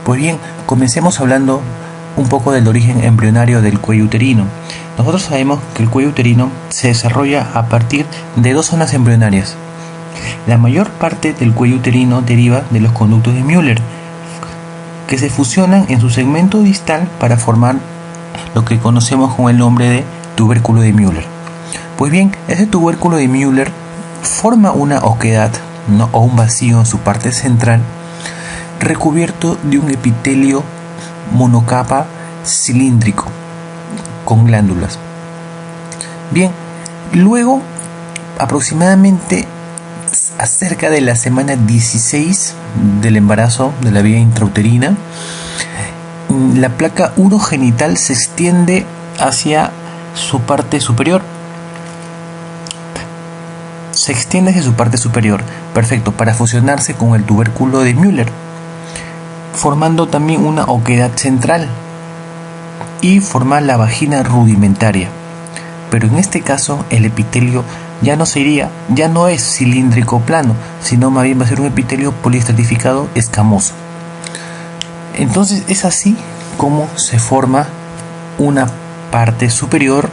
Pues bien, comencemos hablando un poco del origen embrionario del cuello uterino. Nosotros sabemos que el cuello uterino se desarrolla a partir de dos zonas embrionarias. La mayor parte del cuello uterino deriva de los conductos de Müller, que se fusionan en su segmento distal para formar lo que conocemos con el nombre de tubérculo de Müller. Pues bien, ese tubérculo de Müller forma una oquedad, o un vacío en su parte central, recubierto de un epitelio monocapa cilíndrico con glándulas. Bien, luego aproximadamente acerca de la semana 16 del embarazo de la vía intrauterina, la placa urogenital se extiende hacia su parte superior. Perfecto, para fusionarse con el tubérculo de Müller, formando también una oquedad central y formar la vagina rudimentaria. Pero en este caso el epitelio ya no es cilíndrico plano, sino más bien va a ser un epitelio poliestratificado escamoso. Entonces es así como se forma una parte superior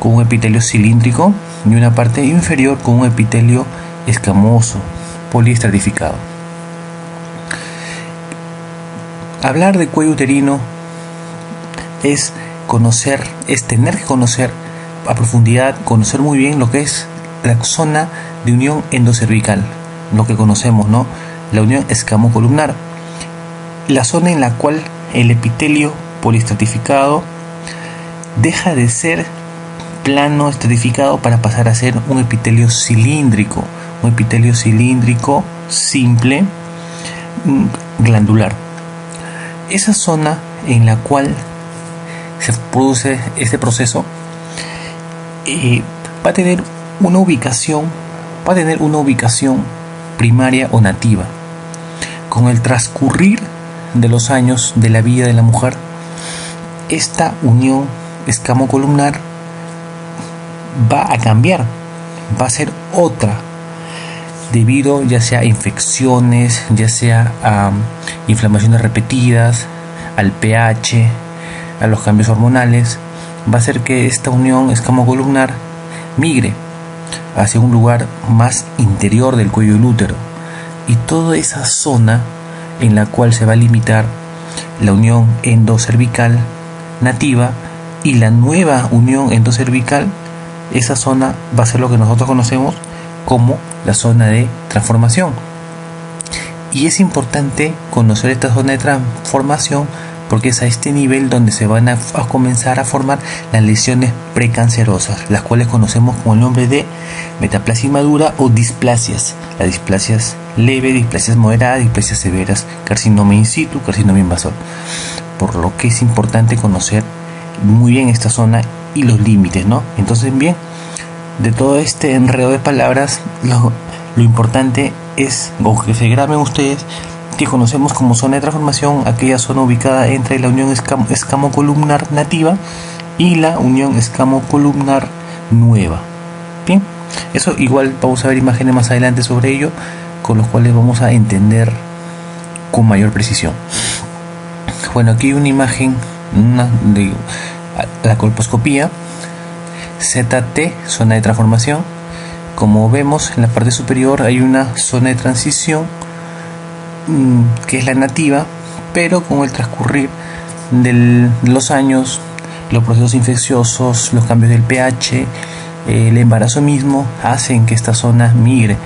con un epitelio cilíndrico y una parte inferior con un epitelio escamoso poliestratificado. Hablar de cuello uterino es tener que conocer a profundidad, conocer muy bien lo que es la zona de unión endocervical, lo que conocemos, ¿no? La unión escamocolumnar, la zona en la cual el epitelio poliestratificado deja de ser plano estratificado para pasar a ser un epitelio cilíndrico simple, glandular. Esa zona en la cual se produce este proceso va a tener una ubicación primaria o nativa. Con el transcurrir de los años de la vida de la mujer, esta unión escamocolumnar va a cambiar, va a ser otra, debido ya sea a infecciones, ya sea a inflamaciones repetidas, al pH, a los cambios hormonales. Va a hacer que esta unión escamocolumnar migre hacia un lugar más interior del cuello del útero, y toda esa zona en la cual se va a limitar la unión endocervical nativa y la nueva unión endocervical, esa zona va a ser lo que nosotros conocemos como la zona de transformación. Y es importante conocer esta zona de transformación porque es a este nivel donde se van a comenzar a formar las lesiones precancerosas, las cuales conocemos con el nombre de metaplasia inmadura o displasias. Las displasias leves, displasias moderadas, displasias severas, carcinoma in situ, carcinoma invasor. Por lo que es importante conocer muy bien esta zona y los límites, ¿no? Entonces, bien, de todo este enredo de palabras, lo importante es, o que se graben ustedes, que conocemos como zona de transformación aquella zona ubicada entre la unión escamocolumnar nativa y la unión escamocolumnar nueva. Bien, eso igual vamos a ver imágenes más adelante sobre ello, con los cuales vamos a entender con mayor precisión. Bueno, aquí hay una imagen de la colposcopía, ZT, zona de transformación. Como vemos, en la parte superior hay una zona de transición que es la nativa, pero con el transcurrir de los años, los procesos infecciosos, los cambios del pH, el embarazo mismo hacen que esta zona migre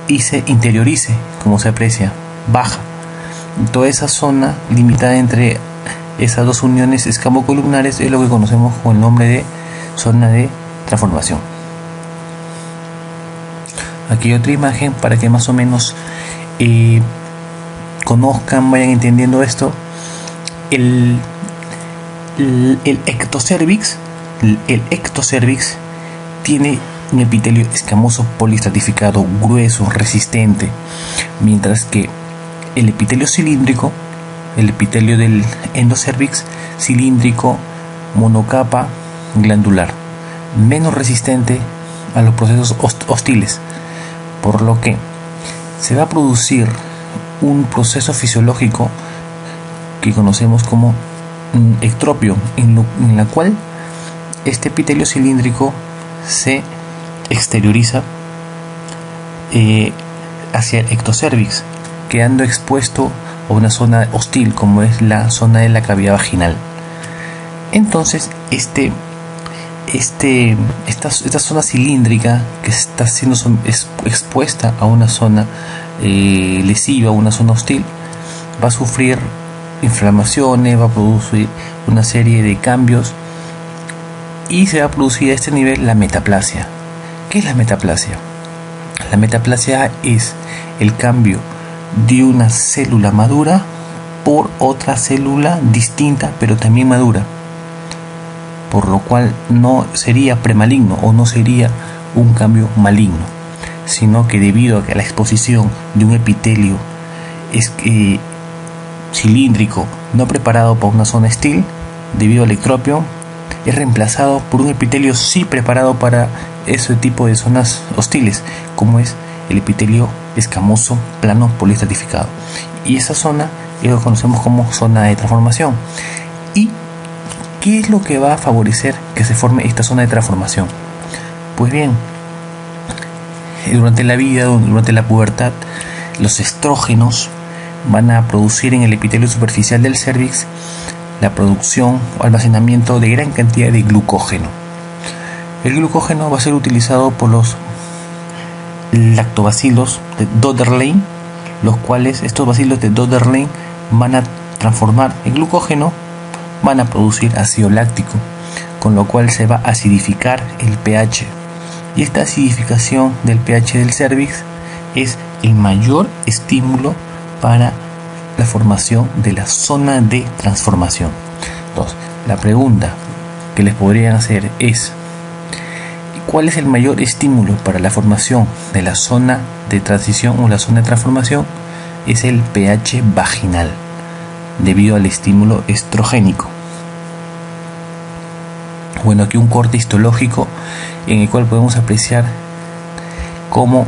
y se interiorice, como se aprecia, baja. Toda esa zona limitada entre esas dos uniones escamocolumnares es lo que conocemos con el nombre de zona de transformación. Aquí hay otra imagen para que más o menos conozcan, vayan entendiendo esto. El ectocervix tiene un epitelio escamoso poliestratificado, grueso, resistente, mientras que el epitelio cilíndrico, el epitelio del endocervix, cilíndrico, monocapa, glandular, menos resistente a los procesos hostiles, por lo que se va a producir un proceso fisiológico que conocemos como ectropio, en la cual este epitelio cilíndrico se exterioriza hacia el ectocervix, quedando expuesto a una zona hostil como es la zona de la cavidad vaginal. Entonces esta zona cilíndrica que está siendo expuesta a una zona lesiva, una zona hostil, va a sufrir inflamaciones, va a producir una serie de cambios y se va a producir a este nivel la metaplasia. ¿Qué es la metaplasia? La metaplasia es el cambio de una célula madura por otra célula distinta pero también madura, por lo cual no sería premaligno o no sería un cambio maligno, sino que debido a que la exposición de un epitelio cilíndrico no preparado para una zona hostil, debido al ectropio, es reemplazado por un epitelio sí preparado para ese tipo de zonas hostiles, como es el epitelio escamoso plano poliestratificado. Y esa zona lo conocemos como zona de transformación. ¿Y qué es lo que va a favorecer que se forme esta zona de transformación? Pues bien, durante la vida, durante la pubertad, los estrógenos van a producir en el epitelio superficial del cérvix la producción o almacenamiento de gran cantidad de glucógeno. El glucógeno va a ser utilizado por los lactobacilos de Dodderlein, los cuales estos bacilos de Dodderlein van a transformar el glucógeno, van a producir ácido láctico, con lo cual se va a acidificar el pH. Y esta acidificación del pH del cérvix es el mayor estímulo para la formación de la zona de transformación. Entonces, la pregunta que les podrían hacer es: ¿cuál es el mayor estímulo para la formación de la zona de transición o la zona de transformación? Es el pH vaginal, debido al estímulo estrogénico. Bueno, aquí un corte histológico en el cual podemos apreciar cómo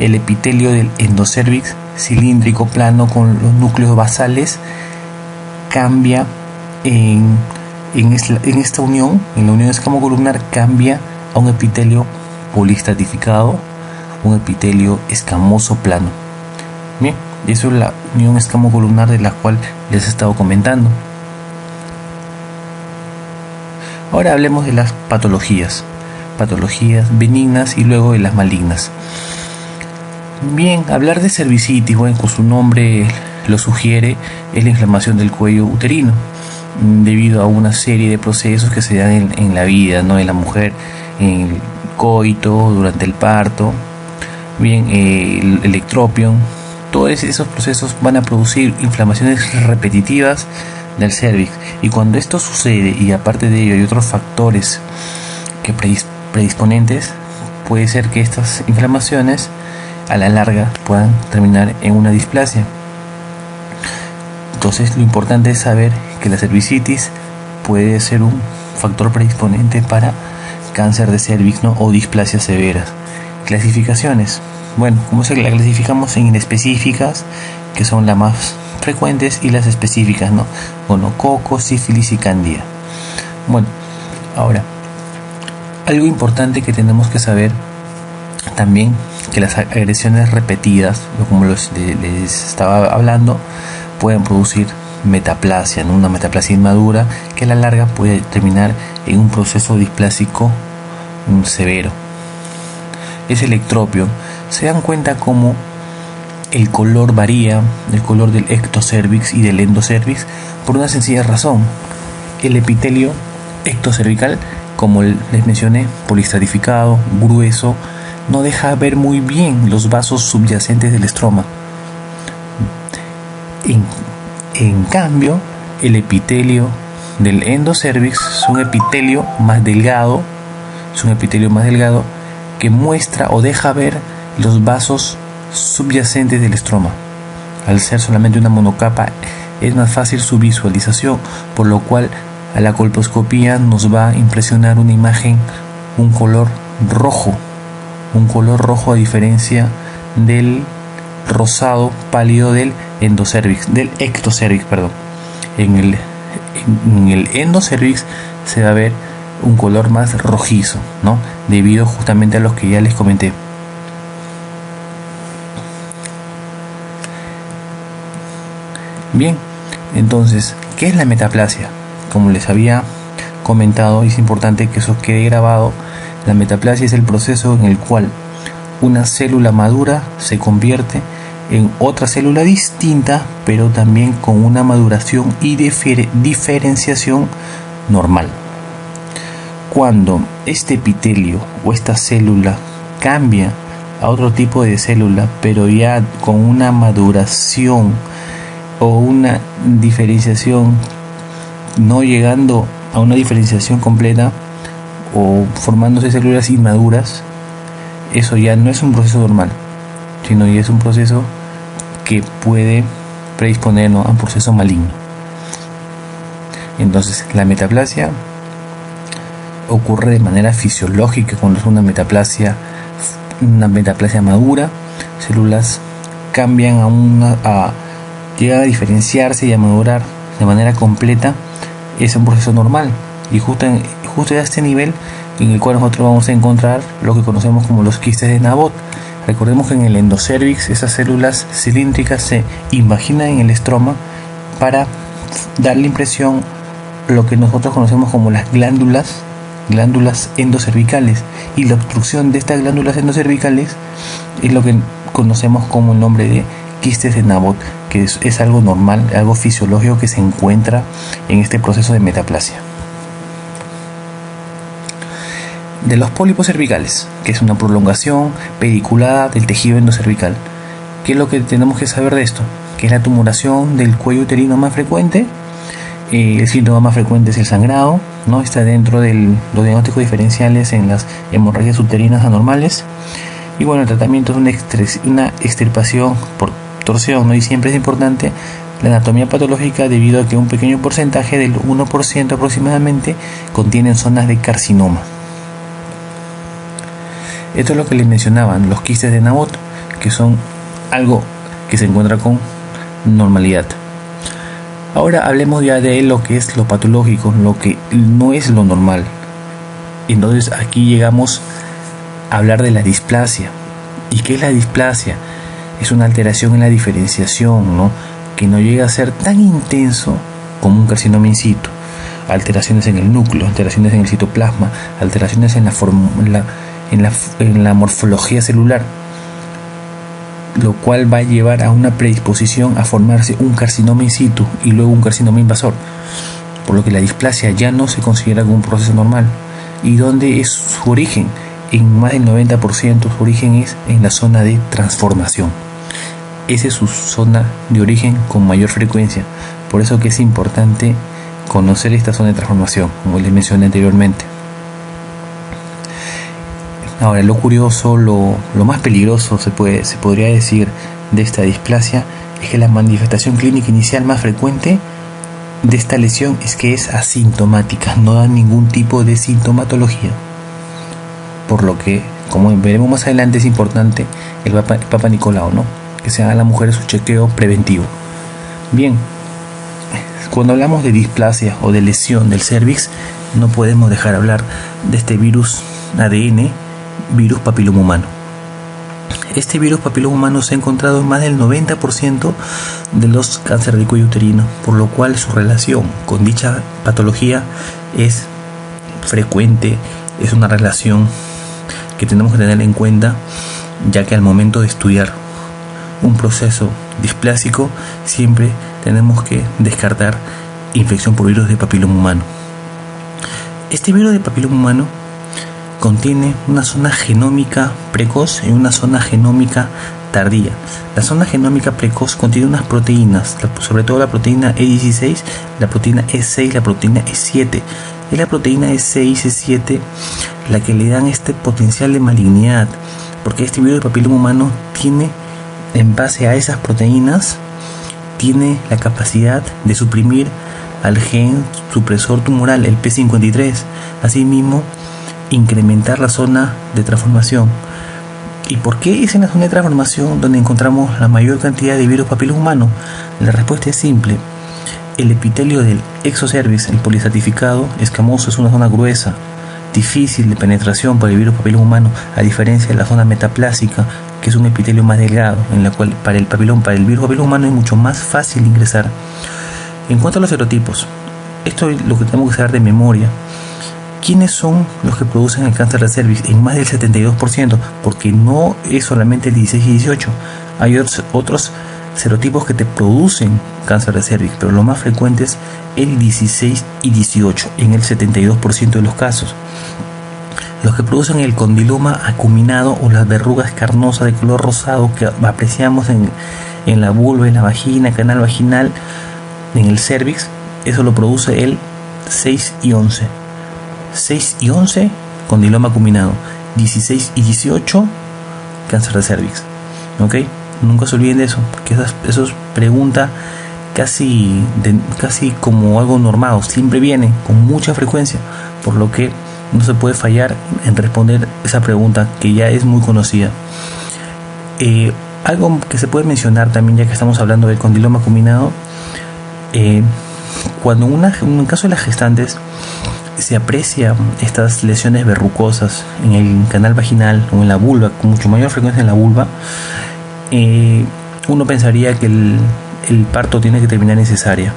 el epitelio del endocérvix cilíndrico plano con los núcleos basales cambia en esta unión, en la unión escamocolumnar, cambia a un epitelio poliestratificado, un epitelio escamoso plano. Bien, eso es la unión escamocolumnar de la cual les he estado comentando. Ahora hablemos de las patologías benignas y luego de las malignas. Bien, hablar de cervicitis, bueno, con su nombre lo sugiere, es la inflamación del cuello uterino, debido a una serie de procesos que se dan en la vida, ¿no?, de la mujer, en el coito, durante el parto. Bien, el ectropio, todos esos procesos van a producir inflamaciones repetitivas del cérvix, y cuando esto sucede, y aparte de ello hay otros factores que predisponentes, puede ser que estas inflamaciones a la larga puedan terminar en una displasia. Entonces, lo importante es saber que la cervicitis puede ser un factor predisponente para cáncer de cervix, ¿no?, o displasias severas. Clasificaciones. Bueno, como se la clasificamos en inespecíficas, que son las más frecuentes, y las específicas, ¿no?, gonococo, sífilis y cándida. Bueno, ahora, algo importante que tenemos que saber también, que las agresiones repetidas, como les estaba hablando, pueden producir metaplasia, ¿no?, una metaplasia inmadura que a la larga puede terminar en un proceso displásico severo. Es el ectropio. Se dan cuenta cómo el color varía, el color del ectocervix y del endocervix, por una sencilla razón: el epitelio ectocervical, como les mencioné, poliestratificado, grueso, no deja ver muy bien los vasos subyacentes del estroma. En cambio, el epitelio del endocervix es un epitelio más delgado, que muestra o deja ver los vasos subyacentes del estroma. Al ser solamente una monocapa, es más fácil su visualización, por lo cual a la colposcopía nos va a impresionar una imagen, un color rojo a diferencia del rosado pálido del ectocervix, en el endocervix se va a ver un color más rojizo, ¿no? Debido justamente a los que ya les comenté. Bien, entonces, ¿qué es la metaplasia? Como les había comentado, es importante que eso quede grabado. La metaplasia es el proceso en el cual una célula madura se convierte en otra célula distinta, pero también con una maduración y diferenciación normal. Cuando este epitelio o esta célula cambia a otro tipo de célula, pero ya con una maduración o una diferenciación, no llegando a una diferenciación completa o formándose células inmaduras, eso ya no es un proceso normal, sino ya es un proceso que puede predisponernos a un proceso maligno. Entonces, la metaplasia ocurre de manera fisiológica cuando es una metaplasia madura. Células cambian llegan a diferenciarse y a madurar de manera completa. Es un proceso normal, y justo a este nivel en el cual nosotros vamos a encontrar lo que conocemos como los quistes de Nabot. Recordemos que en el endocervix esas células cilíndricas se invaginan en el estroma para dar la impresión, lo que nosotros conocemos como las glándulas endocervicales, y la obstrucción de estas glándulas endocervicales es lo que conocemos como el nombre de quistes de Nabot, que es algo normal, algo fisiológico que se encuentra en este proceso de metaplasia. De los pólipos cervicales, que es una prolongación pediculada del tejido endocervical. ¿Qué es lo que tenemos que saber de esto? Que es la tumoración del cuello uterino más frecuente. El síntoma más frecuente es el sangrado, ¿no? Está dentro de los diagnósticos diferenciales en las hemorragias uterinas anormales. Y bueno, el tratamiento es una extirpación por torsión, ¿no? Y siempre es importante la anatomía patológica, debido a que un pequeño porcentaje, del 1% aproximadamente, contienen zonas de carcinoma. Esto es lo que les mencionaban, los quistes de Nabot, que son algo que se encuentra con normalidad. Ahora hablemos ya de lo que es lo patológico, lo que no es lo normal. Entonces aquí llegamos a hablar de la displasia. ¿Y qué es la displasia? Es una alteración en la diferenciación, ¿no? Que no llega a ser tan intenso como un carcinoma in situ. Alteraciones en el núcleo, alteraciones en el citoplasma, alteraciones en la morfología celular, lo cual va a llevar a una predisposición a formarse un carcinoma in situ y luego un carcinoma invasor, por lo que la displasia ya no se considera como un proceso normal. ¿Y dónde es su origen? En más del 90% su origen es en la zona de transformación. Esa es su zona de origen con mayor frecuencia, por eso que es importante conocer esta zona de transformación, como les mencioné anteriormente. Ahora, lo curioso, lo más peligroso se podría decir de esta displasia es que la manifestación clínica inicial más frecuente de esta lesión es que es asintomática, no da ningún tipo de sintomatología, por lo que, como veremos más adelante, es importante el Papa Nicolau, ¿no? Que se haga a la mujer su chequeo preventivo. Bien, cuando hablamos de displasia o de lesión del cervix, no podemos dejar de hablar de este virus ADN, virus papiloma humano. Este virus papiloma humano se ha encontrado en más del 90% de los cánceres de cuello uterino, por lo cual su relación con dicha patología es frecuente, es una relación que tenemos que tener en cuenta, ya que al momento de estudiar un proceso displásico siempre tenemos que descartar infección por virus de papiloma humano. Este virus de papiloma humano contiene una zona genómica precoz y una zona genómica tardía. La zona genómica precoz contiene unas proteínas, sobre todo la proteína E16, la proteína E6, la proteína E7. Es la proteína E6 y E7 la que le dan este potencial de malignidad, porque este virus de papiloma humano tiene, en base a esas proteínas, tiene la capacidad de suprimir al gen supresor tumoral, el P53. Asimismo, incrementar la zona de transformación. ¿Y por qué es en la zona de transformación donde encontramos la mayor cantidad de virus papiloma humano? La respuesta es simple. el epitelio del exocervix, el polistratificado escamoso, es una zona gruesa, difícil de penetración por el virus papiloma humano, a diferencia de la zona metaplásica, que es un epitelio más delgado, en la cual para el virus papiloma humano es mucho más fácil ingresar. En cuanto a los serotipos, esto es lo que tenemos que saber de memoria. ¿Quiénes son los que producen el cáncer de cervix? En más del 72%, porque no es solamente el 16 y 18. Hay otros serotipos que te producen cáncer de cervix, pero lo más frecuente es el 16 y 18, en el 72% de los casos. Los que producen el condiloma acuminado o las verrugas carnosas de color rosado que apreciamos en la vulva, en la vagina, canal vaginal, en el cervix, eso lo produce el 6 y 11. 6 y 11, condiloma acuminado. 16 y 18, cáncer de cervix. ¿Ok? Nunca se olviden de eso, que eso es pregunta casi como algo normal, siempre viene con mucha frecuencia, por lo que no se puede fallar en responder esa pregunta que ya es muy conocida. Algo que se puede mencionar también, ya que estamos hablando del condiloma acuminado, cuando en el caso de las gestantes se aprecia estas lesiones verrucosas en el canal vaginal o en la vulva, con mucho mayor frecuencia en la vulva, uno pensaría que el parto tiene que terminar en cesárea.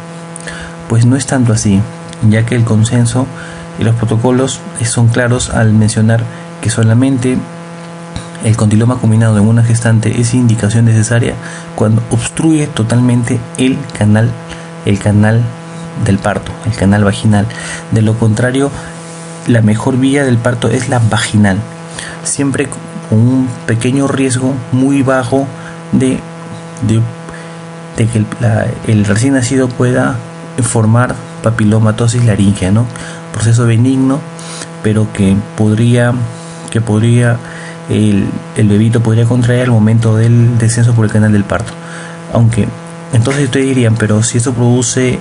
Pues no es tanto así, ya que el consenso y los protocolos son claros al mencionar que solamente el condiloma acuminado en una gestante es indicación de cesárea cuando obstruye totalmente el canal del parto, el canal vaginal. De lo contrario, la mejor vía del parto es la vaginal, siempre con un pequeño riesgo muy bajo de que el recién nacido pueda formar papilomatosis laríngea, ¿no? Proceso benigno, pero que podría el bebito podría contraer al momento del descenso por el canal del parto. Aunque entonces ustedes dirían, pero si esto produce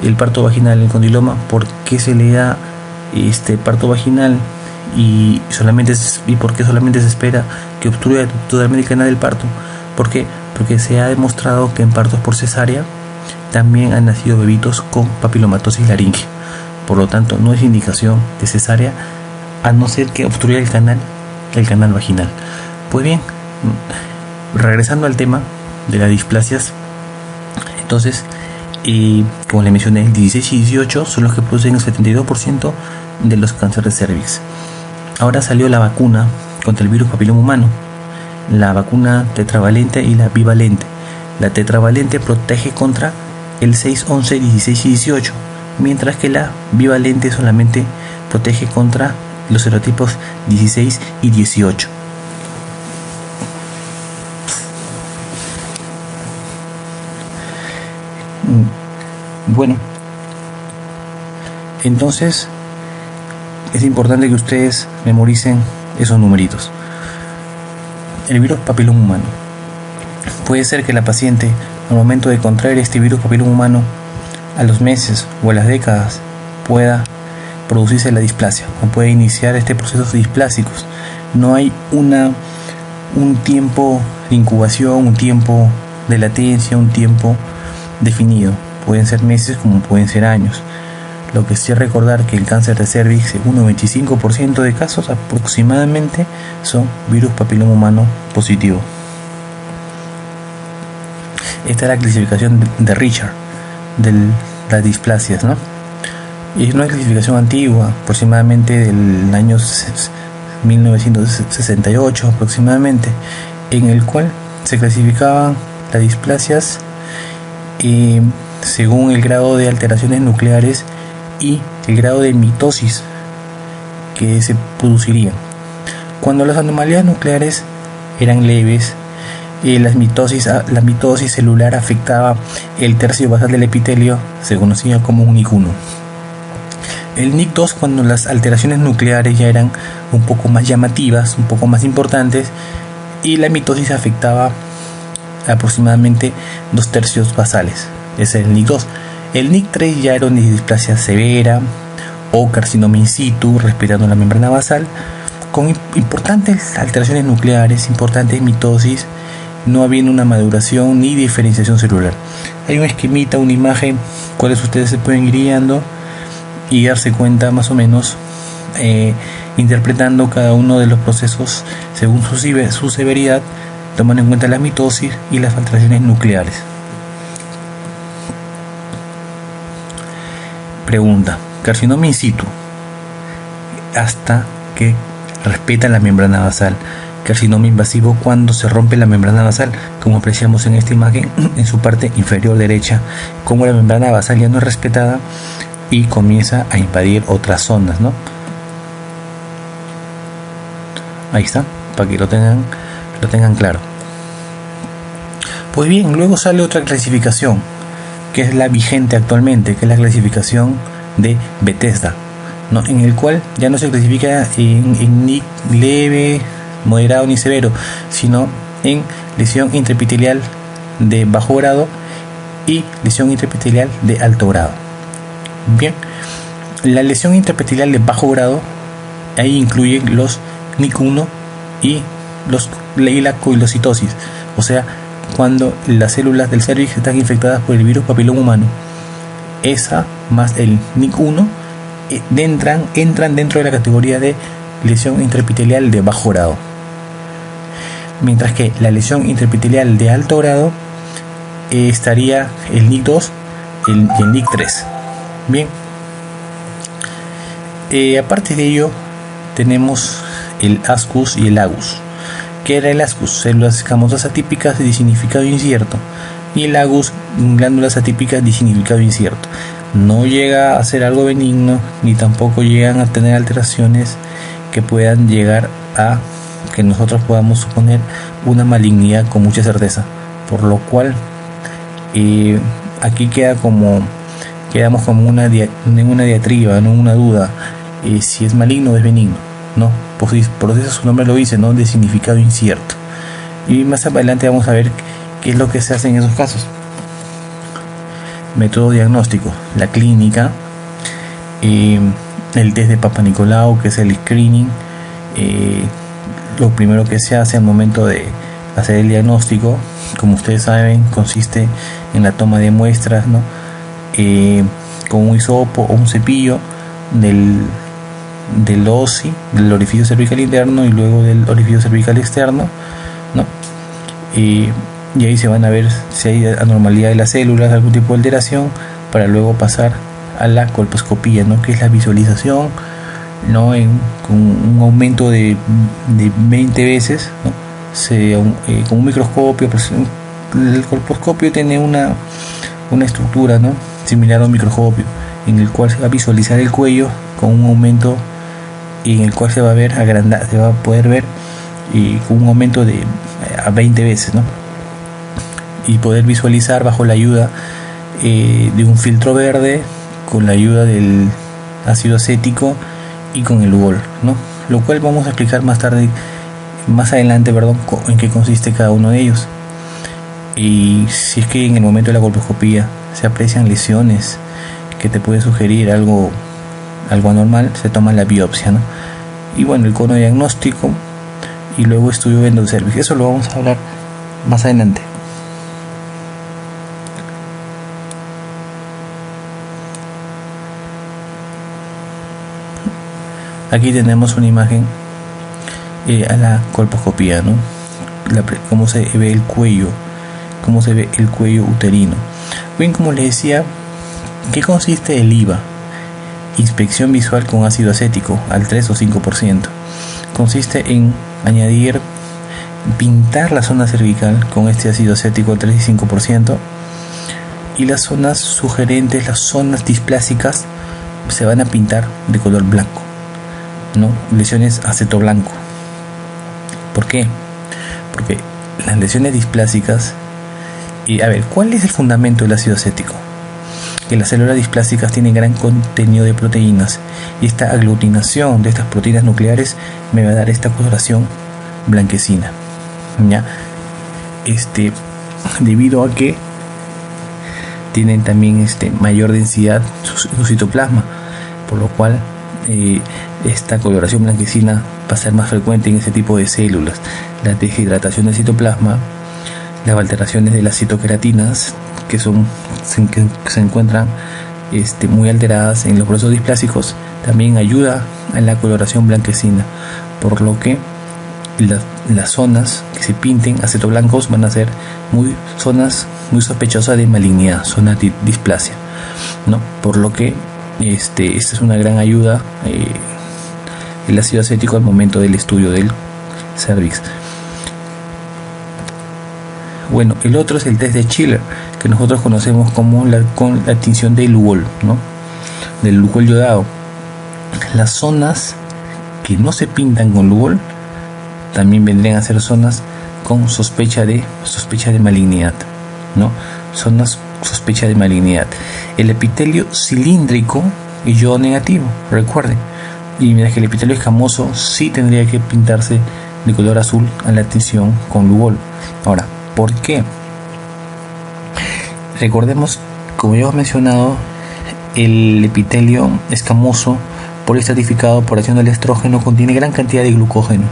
el parto vaginal en condiloma, ¿por qué se le da parto vaginal y por qué solamente se espera que obstruya totalmente el canal del parto? ¿Por qué? Porque se ha demostrado que en partos por cesárea también han nacido bebitos con papilomatosis laríngea. Por lo tanto, no es indicación de cesárea, a no ser que obstruya el canal vaginal. Pues bien, regresando al tema de las displasias, entonces, como le mencioné, el 16 y 18 son los que producen el 72% de los cánceres de cervix. Ahora salió la vacuna contra el virus papiloma humano, la vacuna tetravalente y la bivalente. La tetravalente protege contra el 6, 11, 16 y 18, mientras que la bivalente solamente protege contra los serotipos 16 y 18. Bueno, entonces es importante que ustedes memoricen esos numeritos. El virus papiloma humano. Puede ser que la paciente, al momento de contraer este virus papiloma humano, a los meses o a las décadas, pueda producirse la displasia o puede iniciar este proceso displásicos. No hay un tiempo de incubación, un tiempo de latencia, un tiempo definido. Pueden ser meses como pueden ser años. Lo que sí es recordar que el cáncer de cervix, según un 25% de casos aproximadamente, son virus papiloma humano positivo. Esta es la clasificación de Richard de las displasias, ¿no? Y es una clasificación antigua, aproximadamente del año 1968 aproximadamente, en el cual se clasificaban las displasias según el grado de alteraciones nucleares y el grado de mitosis que se producirían. Cuando las anomalías nucleares eran leves, la mitosis celular afectaba el tercio basal del epitelio, se conocía como un NIC1. El NIC2, cuando las alteraciones nucleares ya eran un poco más llamativas, un poco más importantes, y la mitosis afectaba aproximadamente 2/3 basales. Ese es el NIC2. El NIC3 ya era una displasia severa o carcinoma in situ, respirando la membrana basal, con importantes alteraciones nucleares, importantes mitosis no habiendo una maduración ni diferenciación celular. Hay un esquemita, una imagen, cuales ustedes se pueden ir guiando y darse cuenta más o menos, interpretando cada uno de los procesos según su severidad, tomando en cuenta la mitosis y las alteraciones nucleares. Pregunta: carcinoma in situ, hasta que respeta la membrana basal. Carcinoma invasivo, cuando se rompe la membrana basal, como apreciamos en esta imagen en su parte inferior derecha, como la membrana basal ya no es respetada y comienza a invadir otras zonas, ¿no? Ahí está, para que lo tengan claro. Pues bien, luego sale otra clasificación, que es la vigente actualmente, que es la clasificación de Bethesda, ¿no? En el cual ya no se clasifica en ni leve, moderado ni severo, sino en lesión intraepitelial de bajo grado y lesión intraepitelial de alto grado. Bien, la lesión intraepitelial de bajo grado, ahí incluye los NIC1 y la coilocitosis, o sea, cuando las células del cervix están infectadas por el virus papiloma humano. Esa más el NIC1 entran dentro de la categoría de lesión intraepitelial de bajo grado, mientras que la lesión intraepitelial de alto grado estaría el NIC2 y el NIC3. Bien, aparte de ello tenemos el ascus y el agus. ¿Qué era el ascus? Células escamosas atípicas de significado incierto, y el agus, glándulas atípicas de significado incierto. No llega a ser algo benigno, ni tampoco llegan a tener alteraciones que puedan llegar a que nosotros podamos suponer una malignidad con mucha certeza, por lo cual aquí quedamos como una diatriba, no una duda, si es maligno o es benigno, ¿no? Por eso su nombre lo dice, ¿no? De significado incierto. Y más adelante vamos a ver qué es lo que se hace en esos casos. Método diagnóstico: la clínica, el test de Papa Nicolau, que es el screening. Lo primero que se hace al momento de hacer el diagnóstico, como ustedes saben, consiste en la toma de muestras, ¿no? Con un hisopo o un cepillo del OSI, del orificio cervical interno, y luego del orificio cervical externo, ¿no? Y ahí se van a ver si hay anormalidad de las células, algún tipo de alteración, para luego pasar a la colposcopía, ¿no? Que es la visualización, ¿no? Con un aumento de 20 veces, ¿no? Con un microscopio, pues, el colposcopio tiene una estructura, ¿no? Similar a un microscopio, en el cual se va a visualizar el cuello con un aumento, y en el cual se va a poder ver con un aumento de a 20 veces, ¿no? Y poder visualizar bajo la ayuda de un filtro verde, con la ayuda del ácido acético y con el UOL, ¿no? Lo cual vamos a explicar más adelante, en qué consiste cada uno de ellos. Y si es que en el momento de la colposcopía se aprecian lesiones que te pueden sugerir algo anormal, se toma la biopsia, ¿no? Y bueno, el cono diagnóstico y luego estudio endocervix. Eso lo vamos a hablar más adelante. Aquí tenemos una imagen a la colposcopía, ¿no? Cómo se ve el cuello, uterino. Bien, como les decía, ¿qué consiste el IVA? Inspección visual con ácido acético al 3 o 5%. Consiste en pintar la zona cervical con este ácido acético al 3 y 5%, y las zonas sugerentes, las zonas displásicas, se van a pintar de color blanco, ¿no? Lesiones aceto blanco. ¿Por qué? Porque las lesiones displásicas, ¿cuál es el fundamento del ácido acético? Que las células displásicas tienen gran contenido de proteínas, y esta aglutinación de estas proteínas nucleares me va a dar esta coloración blanquecina, ¿ya? Debido a que tienen también mayor densidad su citoplasma, por lo cual esta coloración blanquecina va a ser más frecuente en ese tipo de células. La deshidratación del citoplasma las alteraciones de las citoqueratinas que se encuentran muy alteradas en los procesos displásicos, también ayuda a la coloración blanquecina, por lo que las zonas que se pinten acetoblancos van a ser zonas muy sospechosas de malignidad, zona de displasia, ¿no? Por lo que esta es una gran ayuda el ácido acético al momento del estudio del cervix. Bueno, el otro es el test de Schiller, que nosotros conocemos como con la tinción de Lugol, ¿no? Del Lugol yodado. Las zonas que no se pintan con Lugol también vendrían a ser zonas con sospecha de malignidad, ¿no? Zonas sospecha de malignidad. El epitelio cilíndrico es yodo negativo, recuerden. Y mientras que el epitelio escamoso sí tendría que pintarse de color azul a la tinción con Lugol. Ahora, ¿por qué? Recordemos, como ya hemos mencionado, el epitelio escamoso poliestratificado por acción del estrógeno contiene gran cantidad de glucógeno.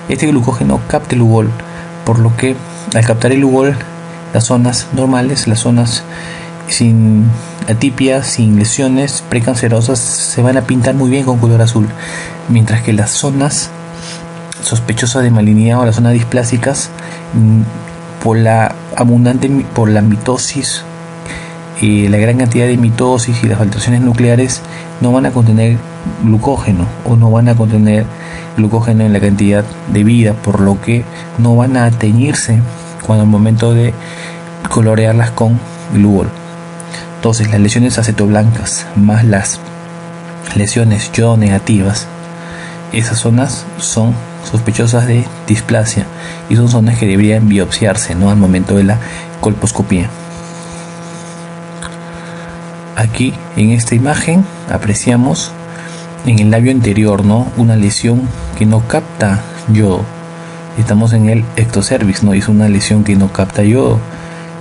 Este glucógeno capta el Lugol, por lo que al captar el Lugol, las zonas normales, las zonas sin atipias, sin lesiones precancerosas, se van a pintar muy bien con color azul, mientras que las zonas sospechosas de malignidad o las zonas displásicas, por la mitosis, la gran cantidad de mitosis y las alteraciones nucleares, no van a contener glucógeno o no van a contener glucógeno en la cantidad debida, por lo que no van a teñirse cuando al momento de colorearlas con Lugol. Entonces, las lesiones acetoblancas más las lesiones yodo negativas, esas zonas son sospechosas de displasia y son zonas que deberían biopsiarse, ¿no? Al momento de la colposcopía. Aquí en esta imagen apreciamos en el labio anterior, ¿no?, una lesión que no capta yodo. Estamos en el ectocervix, ¿no? Es una lesión que no capta yodo.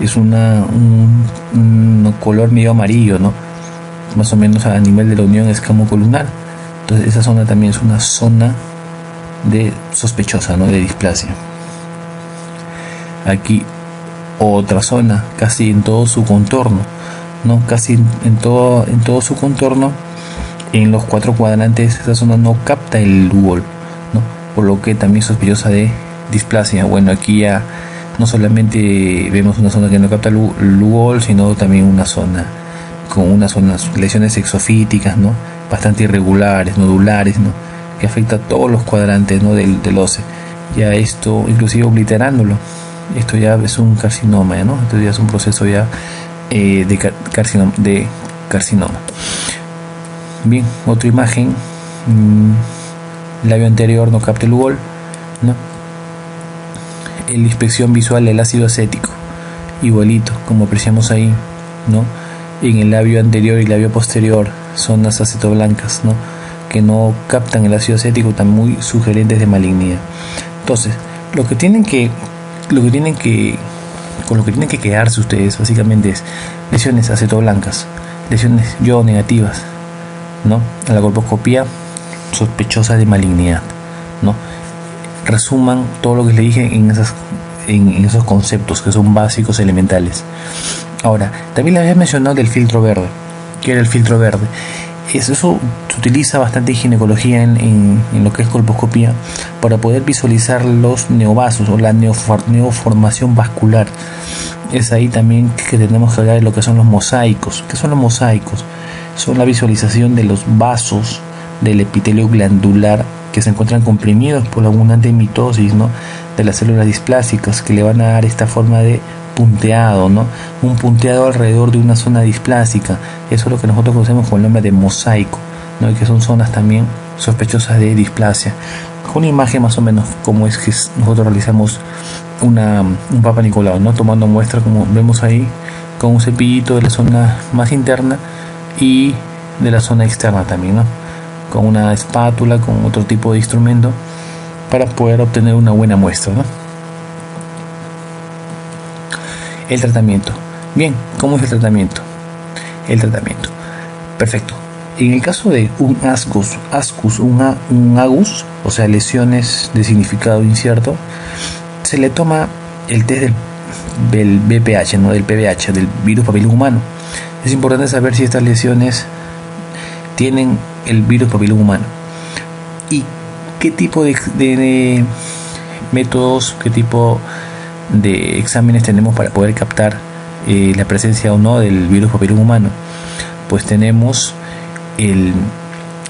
Es un color medio amarillo, ¿no? Más o menos a nivel de la unión escamocolumnar. Entonces esa zona también es una zona sospechosa, ¿no?, de displasia. Aquí otra zona, casi en todo su contorno, ¿no? Casi en todo su contorno, en los 4 cuadrantes, esa zona no capta el Lugol, ¿no? Por lo que también es sospechosa de displasia. Bueno, aquí ya no solamente vemos una zona que no capta Lugol, sino también una zona con unas lesiones exofíticas, ¿no?, bastante irregulares, nodulares, ¿no?, que afecta a todos los cuadrantes, ¿no?, del OCE. Ya esto, inclusive obliterándolo, esto ya es un carcinoma, ¿no? Esto ya es un proceso ya de carcinoma. Bien, otra imagen, labio anterior no capta el Lugol, ¿no? La inspección visual del ácido acético, igualito, como apreciamos ahí, ¿no? En el labio anterior y labio posterior, zonas acetoblancas, ¿no?, que no captan el ácido acético, tan muy sugerentes de malignidad. Entonces, con lo que tienen que quedarse ustedes básicamente es lesiones acetoblancas, lesiones yodo negativas, ¿no?, a la colposcopía sospechosas de malignidad, ¿no? Resuman todo lo que les dije en esos conceptos que son básicos, elementales. Ahora, también les había mencionado del filtro verde. ¿Qué era el filtro verde? Eso se utiliza bastante en ginecología, en lo que es colposcopía, para poder visualizar los neovasos o la neoformación vascular. Es ahí también que tenemos que hablar de lo que son los mosaicos. ¿Qué son los mosaicos? Son la visualización de los vasos del epitelio glandular que se encuentran comprimidos por la abundante mitosis, ¿no?, de las células displásicas, que le van a dar esta forma de punteado, ¿no?, un punteado alrededor de una zona displásica. Eso es lo que nosotros conocemos con el nombre de mosaico, ¿no?, y que son zonas también sospechosas de displasia. Con una imagen más o menos como es que nosotros realizamos un Papa Nicolau, ¿no?, tomando muestra, como vemos ahí, con un cepillito de la zona más interna y de la zona externa también, ¿no?, con una espátula, con otro tipo de instrumento, para poder obtener una buena muestra, ¿no? El tratamiento. Bien, ¿cómo es el tratamiento? Perfecto. En el caso de un ascus, un agus, o sea, lesiones de significado incierto, se le toma el test del VPH, ¿no? Del PVH, del virus papiloma humano. Es importante saber si estas lesiones tienen el virus papiloma humano y qué tipo de métodos, qué tipo de exámenes tenemos para poder captar la presencia o no del virus papiloma humano. Pues tenemos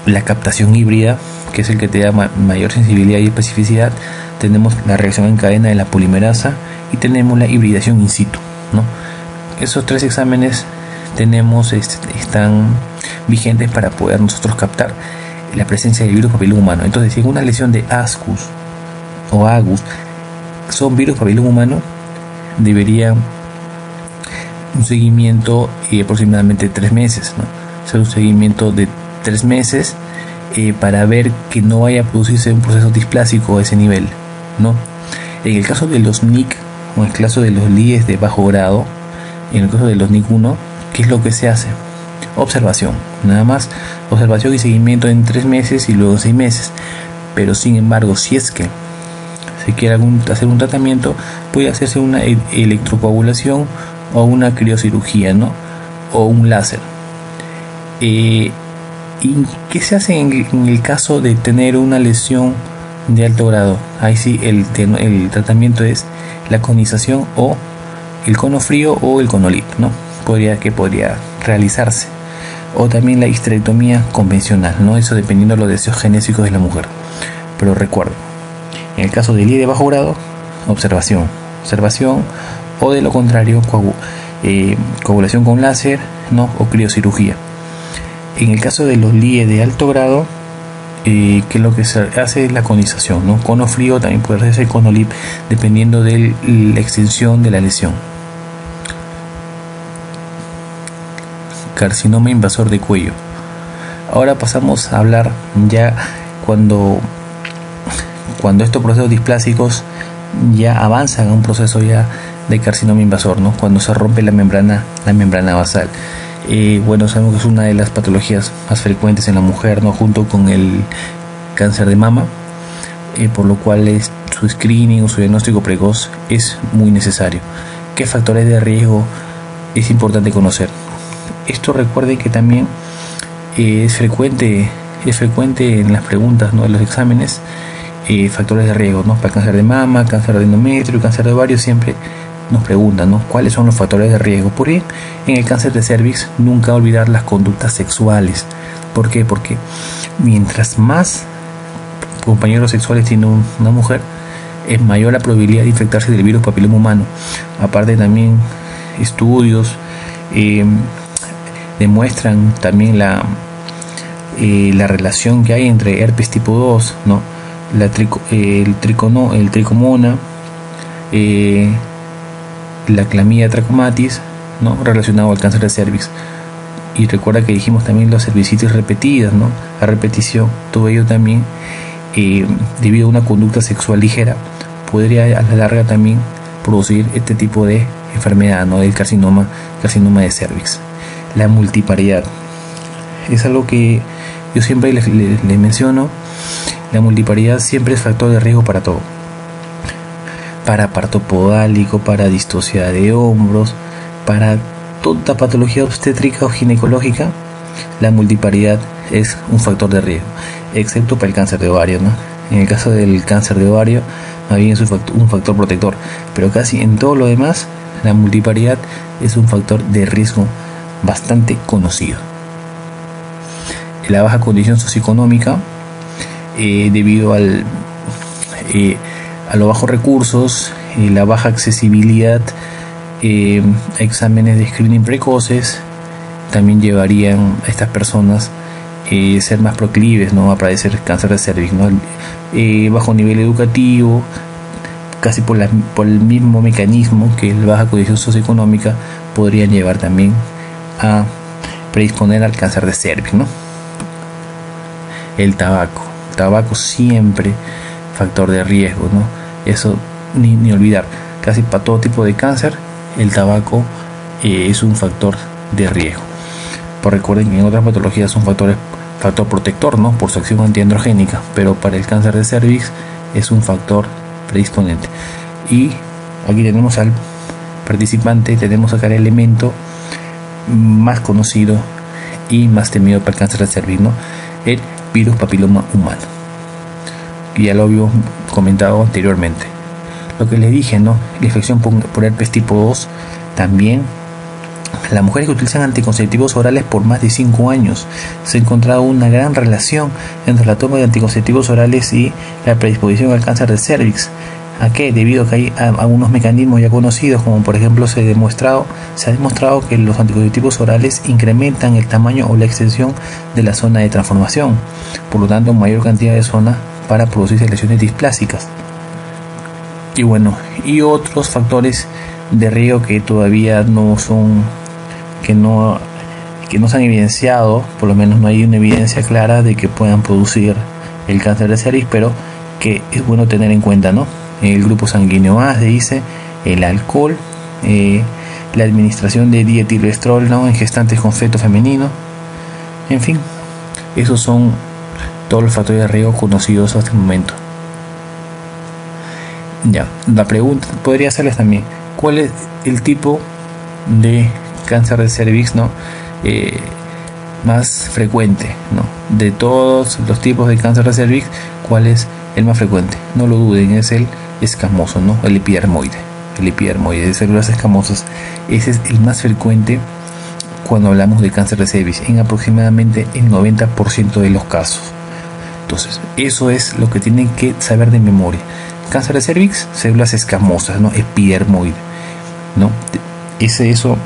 la captación híbrida, que es el que te da mayor sensibilidad y especificidad. Tenemos la reacción en cadena de la polimerasa y tenemos la hibridación in situ, ¿no? Esos tres exámenes están vigentes para poder nosotros captar la presencia del virus papiloma humano. Entonces, si en una lesión de ascus o agus son virus papiloma humano, debería un seguimiento aproximadamente 3 meses, ¿no? Hacer un seguimiento de 3 meses para ver que no vaya a producirse un proceso displásico a ese nivel, ¿no? En el caso de los NIC o en el caso de los LIES de bajo grado, en el caso de los NIC 1, ¿qué es lo que se hace? Observación, nada más, observación y seguimiento en 3 meses y luego en 6 meses. Pero sin embargo, si es que se quiere hacer un tratamiento, puede hacerse una electrocoagulación o una criocirugía, ¿no? O un láser. ¿Y qué se hace en el caso de tener una lesión de alto grado? Ahí sí el tratamiento es la conización o el cono frío o el conolip, ¿no? Podría realizarse. O también la histerectomía convencional, ¿no? Eso dependiendo de los deseos genésicos de la mujer. Pero recuerdo, en el caso del LIE de bajo grado, observación, o de lo contrario, coagulación con láser, ¿no? O criocirugía. En el caso de los LIE de alto grado, que lo que se hace es la conización, ¿no? Cono frío también puede hacerse el conolip, dependiendo de la extensión de la lesión. Carcinoma invasor de cuello. Ahora pasamos a hablar ya cuando estos procesos displásicos ya avanzan a un proceso ya de carcinoma invasor, ¿no? Cuando se rompe la membrana basal. Bueno, sabemos que es una de las patologías más frecuentes en la mujer, ¿no? Junto con el cáncer de mama, por lo cual su screening o su diagnóstico precoz es muy necesario. ¿Qué factores de riesgo es importante conocer? Esto recuerden que también es frecuente en las preguntas, ¿no? De los exámenes, factores de riesgo, ¿no? Para cáncer de mama, cáncer de endometrio, cáncer de ovario, siempre nos preguntan, ¿no? ¿Cuáles son los factores de riesgo? Por ahí, en el cáncer de cervix, nunca olvidar las conductas sexuales. ¿Por qué? Porque mientras más compañeros sexuales tiene una mujer, es mayor la probabilidad de infectarse del virus papiloma humano. Aparte, también estudios demuestran también la relación que hay entre herpes tipo 2, ¿no? El tricomona, la clamidia trachomatis, ¿no? Relacionado al cáncer de cervix. Y recuerda que dijimos también las cervicitis repetidas, ¿no? A repetición, todo ello también debido a una conducta sexual ligera podría a la larga también producir este tipo de enfermedad, ¿no? Del carcinoma de cervix. La multiparidad es algo que yo siempre les menciono. La multiparidad siempre es factor de riesgo para todo, para parto podálico, para distosia de hombros, para toda patología obstétrica o ginecológica. La multiparidad es un factor de riesgo, excepto para el cáncer de ovario, ¿no? En el caso del cáncer de ovario, más bien es un factor protector, pero casi en todo lo demás, la multiparidad es un factor de riesgo bastante conocido. La baja condición socioeconómica, debido a los bajos recursos, la baja accesibilidad a exámenes de screening precoces, también llevarían a estas personas ser más proclives, ¿no? A padecer cáncer de cervix, ¿no? Bajo nivel educativo, casi por el mismo mecanismo que la baja condición socioeconómica, podrían llevar también a predisponer al cáncer de cervix, ¿no? El tabaco siempre factor de riesgo, ¿no? Eso ni olvidar, casi para todo tipo de cáncer el tabaco es un factor de riesgo. Pero recuerden que en otras patologías es un factor protector, ¿no? Por su acción antiandrogénica, pero para el cáncer de cervix es un factor predisponente. Y aquí tenemos al participante tenemos acá el elemento más conocido y más temido para el cáncer de cervix, ¿no? El virus papiloma humano. Y ya lo había comentado anteriormente. Lo que les dije, ¿no? La infección por herpes tipo 2 también. Las mujeres que utilizan anticonceptivos orales por más de 5 años, se ha encontrado una gran relación entre la toma de anticonceptivos orales y la predisposición al cáncer de cervix. ¿A qué? Debido a que hay algunos mecanismos ya conocidos, como por ejemplo se ha demostrado que los anticonceptivos orales incrementan el tamaño o la extensión de la zona de transformación, por lo tanto mayor cantidad de zona para producir lesiones displásicas. Y bueno, y otros factores de riesgo que todavía no se han evidenciado, por lo menos no hay una evidencia clara de que puedan producir el cáncer de cervix, pero que es bueno tener en cuenta, ¿no? El grupo sanguíneo A, se dice, el alcohol, la administración de dietilvestrol, ¿no?, en gestantes con feto femenino, en fin, esos son todos los factores de riesgo conocidos hasta el momento. Ya, la pregunta podría hacerles también, ¿cuál es el tipo de cáncer de cervix, ¿no?, más frecuente, ¿no? De todos los tipos de cáncer de cervix, ¿cuál es el más frecuente? No lo duden, es el escamoso, ¿no? El epidermoide de células escamosas. Ese es el más frecuente cuando hablamos de cáncer de cervix, en aproximadamente el 90% de los casos. Entonces, eso es lo que tienen que saber de memoria. Cáncer de cervix, células escamosas, ¿no? Epidermoide, ¿no? Eso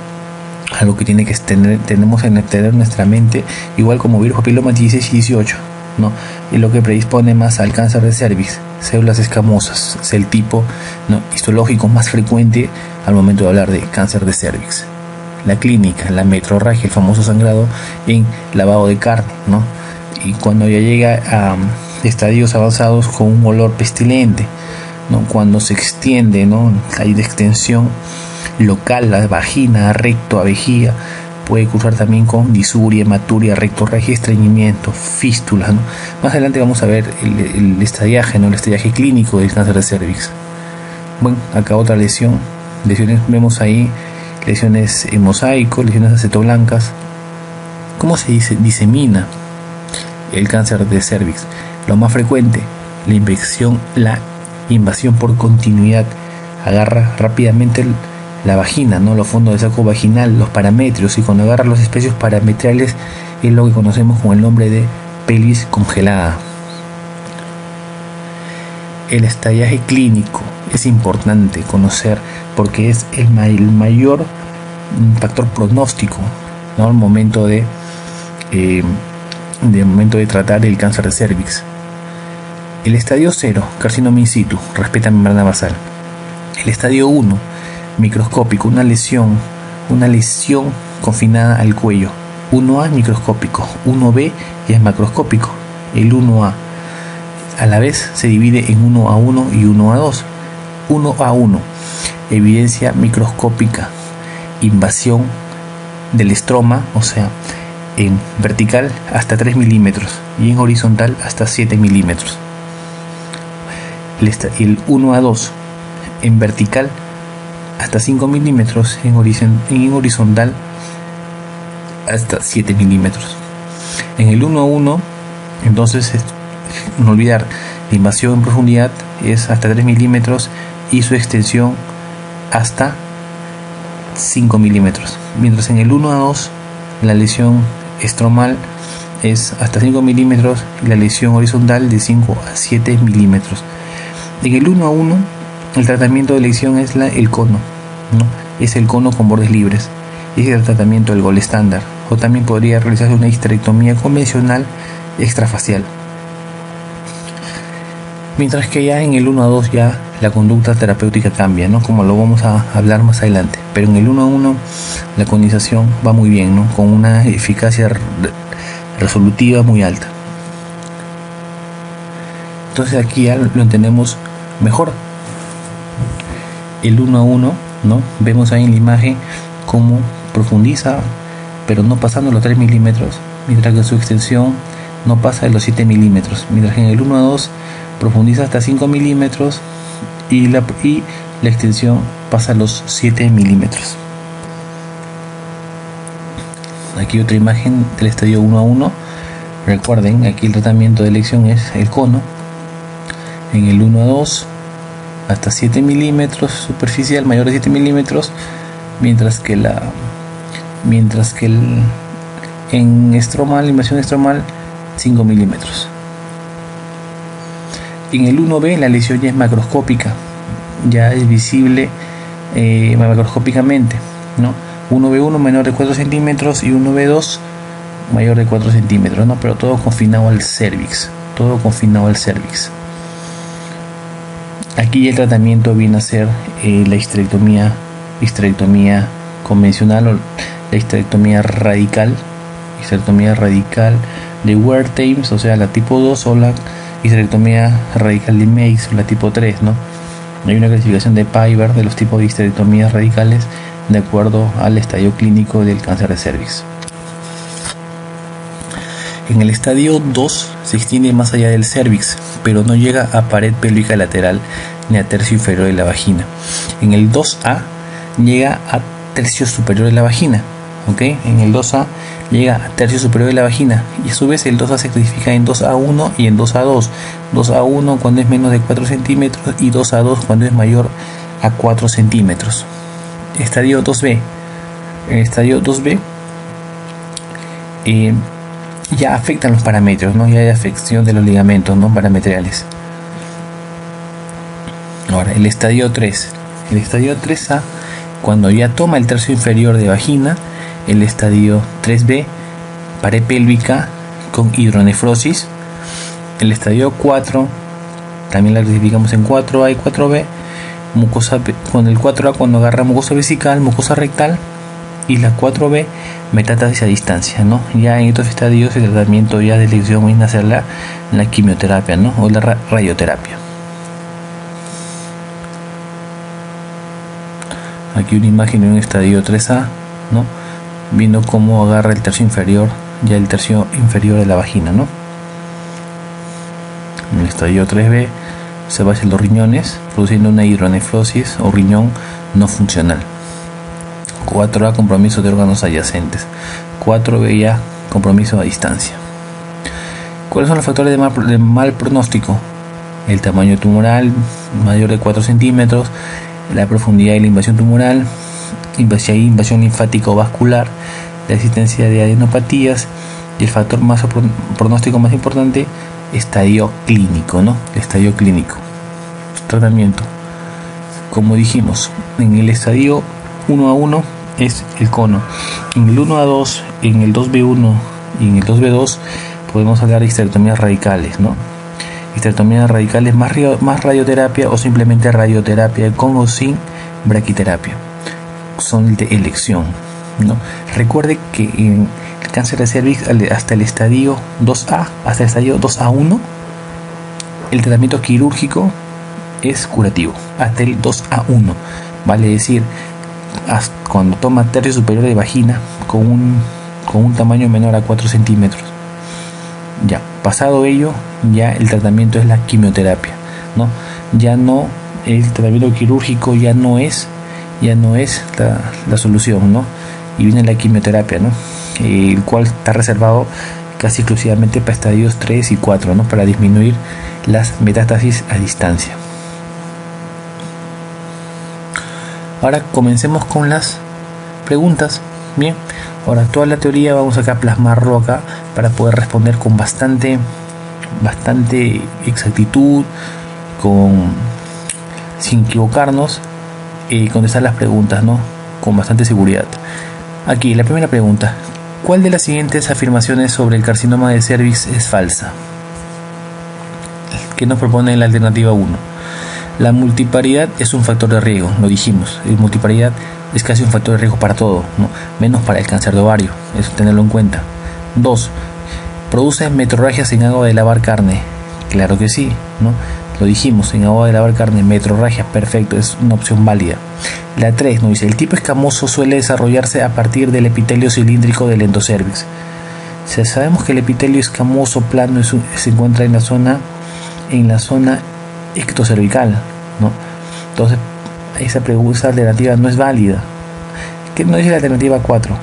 algo que tenemos que tener en nuestra mente, igual como virus papiloma 16 y 18, ¿no? Y lo que predispone más al cáncer de cervix, células escamosas, es el tipo, ¿no?, histológico más frecuente al momento de hablar de cáncer de cervix. La clínica, la metrorragia, el famoso sangrado en lavado de carne, ¿no? Y cuando ya llega a estadios avanzados con un olor pestilente, ¿no? Cuando se extiende, ¿no?, hay de extensión local, la vagina, recto, a vejiga, puede cursar también con disuria, hematuria, rectorragia, estreñimiento, fístulas, ¿no? Más adelante vamos a ver el estadiaje, ¿no?, el estadiaje clínico del cáncer de cervix. Bueno, acá otra lesiones, vemos ahí lesiones en mosaico, lesiones acetoblancas. ¿Cómo se disemina el cáncer de cervix? Lo más frecuente, la invasión por continuidad, agarra rápidamente la vagina, ¿no?, los fondos del saco vaginal, los parametrios, y cuando agarra los especios parametrales es lo que conocemos con el nombre de pelvis congelada. El estadiaje clínico es importante conocer porque es el mayor factor pronóstico, ¿no?, al momento de tratar el cáncer de cervix. El estadio 0, carcinoma in situ, respeta membrana basal. El estadio 1, microscópico, una lesión confinada al cuello. 1A microscópico, 1B ya es macroscópico. El 1A a la vez se divide en 1A1 y 1A2. 1A1, evidencia microscópica, invasión del estroma, o sea, en vertical hasta 3 milímetros y en horizontal hasta 7 milímetros. El 1A2 en vertical hasta 5 milímetros, en horizontal hasta 7 milímetros. En el 1A1, entonces, no olvidar, la invasión en profundidad es hasta 3 milímetros y su extensión hasta 5 milímetros. Mientras en el 1A2, la lesión estromal es hasta 5 milímetros y la lesión horizontal de 5 a 7 milímetros. En el 1A1, el tratamiento de elección es el cono, ¿no? Es el cono con bordes libres. Es el tratamiento del gold estándar. O también podría realizarse una histerectomía convencional extrafacial. Mientras que ya en el 1A2 ya la conducta terapéutica cambia, ¿no?, como lo vamos a hablar más adelante. Pero en el 1A1 la conización va muy bien, ¿no?, con una eficacia resolutiva muy alta. Entonces aquí ya lo entendemos mejor. El 1A1, ¿no?, vemos ahí en la imagen cómo profundiza, pero no pasando los 3 milímetros, mientras que su extensión no pasa de los 7 milímetros, mientras que en el 1A2 profundiza hasta 5 milímetros y la extensión pasa a los 7 milímetros. Aquí otra imagen del estadio 1A1. Recuerden, aquí el tratamiento de elección es el cono. En el 1A2 hasta 7 milímetros superficial, mayor de 7 milímetros, mientras que en estromal, invasión estromal, 5 milímetros. En el 1B la lesión ya es macroscópica, ya es visible macroscópicamente, ¿no? 1B1 menor de 4 centímetros y 1B2 mayor de 4 centímetros, ¿no? Pero todo confinado al cérvix, Aquí el tratamiento viene a ser la histerectomía convencional o la histerectomía radical de Wertheim, o sea, la tipo 2, o la histerectomía radical de Meigs, la tipo 3, ¿no? Hay una clasificación de Piver de los tipos de histerectomías radicales de acuerdo al estadio clínico del cáncer de cervix. En el estadio 2 se extiende más allá del cervix, pero no llega a pared pélvica lateral ni a tercio inferior de la vagina. En el 2A llega a tercio superior de la vagina, ¿ok? En el 2A llega a tercio superior de la vagina, y a su vez el 2A se clasifica en 2A1 y en 2A2. 2A1 cuando es menos de 4 centímetros y 2A2 cuando es mayor a 4 centímetros. Estadio 2B. En el estadio 2B ya afectan los parámetros, ¿no? Ya hay afección de los ligamentos, ¿no? Parametriales. Ahora, el estadio 3. El estadio 3A, cuando ya toma el tercio inferior de vagina. El estadio 3B, pared pélvica con hidronefrosis. El estadio 4, también la clasificamos en 4A y 4B. Mucosa, con el 4A cuando agarra mucosa vesical, mucosa rectal, y la 4B, metástasis a distancia, ¿no? Ya en estos estadios el tratamiento ya de elección viene a ser la quimioterapia, ¿no? O la radioterapia. Aquí una imagen de un estadio 3A, ¿no? Viendo cómo agarra el tercio inferior, ya el tercio inferior de la vagina, ¿no? En el estadio 3B se va hacia los riñones, produciendo una hidronefrosis o riñón no funcional. 4A, compromiso de órganos adyacentes. 4B ya, compromiso a distancia. ¿Cuáles son los factores de mal pronóstico? El tamaño tumoral mayor de 4 centímetros, la profundidad de la invasión tumoral, invasión linfática o vascular, la existencia de adenopatías, y el factor pronóstico más importante, estadio clínico, ¿no? Estadio clínico. Tratamiento. Como dijimos, en el estadio 1A1 es el cono. En el 1A2, en el 2B1 y en el 2B2 podemos hablar de histerectomías radicales, ¿no? Histerectomías radicales más radioterapia, o simplemente radioterapia con o sin braquiterapia. Son de elección, ¿no? Recuerde que en el cáncer de cervix, hasta el estadio 2A, hasta el estadio 2A1, el tratamiento quirúrgico es curativo. Hasta el 2A1, vale decir, cuando toma tercio superior de vagina con un tamaño menor a 4 centímetros. Ya, pasado ello, ya el tratamiento es la quimioterapia, ¿no? Ya no, el tratamiento quirúrgico ya no es la solución, ¿no? Y viene la quimioterapia, ¿no? El cual está reservado casi exclusivamente para estadios 3 y 4, ¿no? Para disminuir las metástasis a distancia. Ahora comencemos con las preguntas. Bien, ahora toda la teoría vamos acá a plasmarlo acá para poder responder con bastante exactitud, sin equivocarnos, y contestar las preguntas, ¿no? Con bastante seguridad. Aquí la primera pregunta: ¿cuál de las siguientes afirmaciones sobre el carcinoma de cervix es falsa? ¿Qué nos propone la alternativa 1? La multiparidad es un factor de riesgo, lo dijimos. La multiparidad es casi un factor de riesgo para todo, ¿no? Menos para el cáncer de ovario, eso tenerlo en cuenta. 2. ¿Produce metrorragias en agua de lavar carne? Claro que sí, ¿no? Lo dijimos, en agua de lavar carne, metrorragia, perfecto, es una opción válida. La 3 nos dice: el tipo escamoso suele desarrollarse a partir del epitelio cilíndrico del endocervix. Si sabemos que el epitelio escamoso plano se encuentra en la zona ectocervical, ¿no? Entonces esa alternativa no es válida. ¿Qué nos dice la alternativa 4?